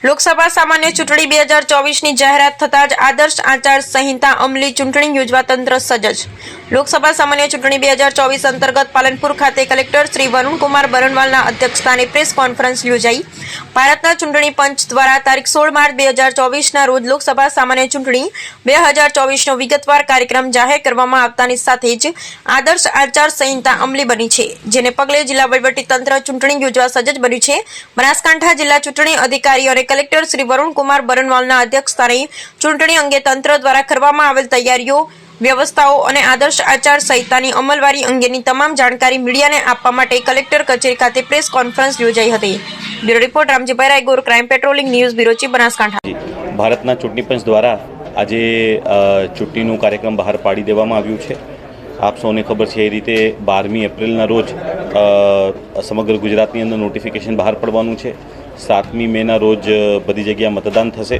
લોકસભા સામાન્ય ચૂંટણી 2024ની જાહેરાત થતાં જ આદર્શ આચાર સંહિતા અમલી ચૂંટણી યોજવા તંત્ર સજ્જ. લોકસભા સામાન્ય ચૂંટણી 2024 અંતર્ગત પાલનપુર ખાતે કલેક્ટર શ્રી વરુણકુમાર બરનવાલના અધ્યક્ષસ્થાને પ્રેસ કોન્ફરન્સ યોજાઈ. ભારતના ચૂંટણી પંચ દ્વારા તારીખ 16 માર્ચ 2024ના રોજ લોકસભા સામાન્ય ચૂંટણી 2024નો વિગતવાર કાર્યક્રમ જાહેર કરવામાં આવતાની સાથે જ આદર્શ આચાર સંહિતા અમલી બની છે, જેને પગલે જિલ્લા વહીવટીતંત્ર ચૂંટણી યોજવા સજ્જ બન્યું છે. બનાસકાંઠા જિલ્લા ચૂંટણી અધિકારી અને કલેક્ટર શ્રી વરુણકુમાર બરનવાલના અધ્યક્ષસ્થાને ચૂંટણી અંગે તંત્ર દ્વારા કરવામાં આવેલ તૈયારીઓ, વ્યવસ્થાઓ અને આદર્શ આચાર સંહિતાની અમલવારી અંગેની તમામ જાણકારી મીડિયાને આપવા માટે કલેક્ટર કચેરી ખાતે પ્રેસ કોન્ફરન્સ યોજાઈ હતી. Bureau report Ramjibhai Raigor, crime patrolling news bureau chief, Banaskantha. ભારતના ચૂંટણી પંચ દ્વારા આજે ચૂંટણીનું કાર્યક્રમ બહાર પાડી દેવામાં આવ્યું છે. આપ સૌને ખબર છે એ રીતે 12મી એપ્રિલના રોજ સમગ્ર ગુજરાતની અંદર નોટિફિકેશન બહાર પડવાનું છે. 7મી મેના રોજ બધી જગ્યા મતદાન થશે.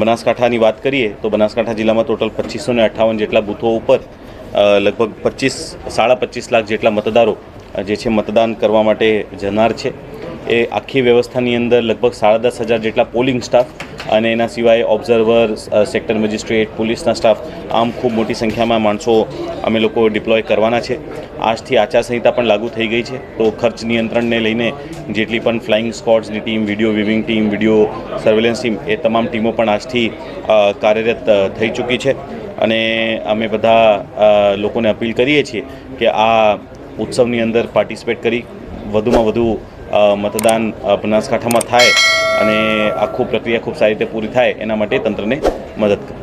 બનાસકાંઠાની વાત કરીએ તો બનાસકાંઠા જિલ્લામાં ટોટલ 2558 જેટલા બૂથો ઉપર લગભગ 25 લાખ જેટલા મતદારો જે છે મતદાન કરવા માટે જનાર છે. એ આખી વ્યવસ્થાની અંદર લગભગ 10,500 જેટલા પોલિંગ સ્ટાફ અને એના સિવાય ઓબ્ઝર્વર, સેક્ટર મેજિસ્ટ્રેટ, પોલીસના સ્ટાફ, આમ ખૂબ મોટી સંખ્યામાં માણસો અમે લોકો ડિપ્લોય કરવાના છે. આજથી આચારસંહિતા પણ લાગુ થઈ ગઈ છે, તો ખર્ચ નિયંત્રણને લઈને જેટલી પણ ફ્લાઇંગ સ્ક્વોડ્સની team, video viewing team, video surveillance team, એ તમામ ટીમો પણ આજથી કાર્યરત થઈ ચૂકી છે. અને અમે બધા લોકોને અપીલ કરીએ છીએ કે આ ઉત્સવની અંદર પાર્ટિસિપેટ કરી વધુમાં વધુ મતદાન બનાસકાંઠામાં થાય અને આખું પ્રક્રિયા ખૂબ સારી રીતે પૂરી થાય એના માટે તંત્રને મદદ કરે.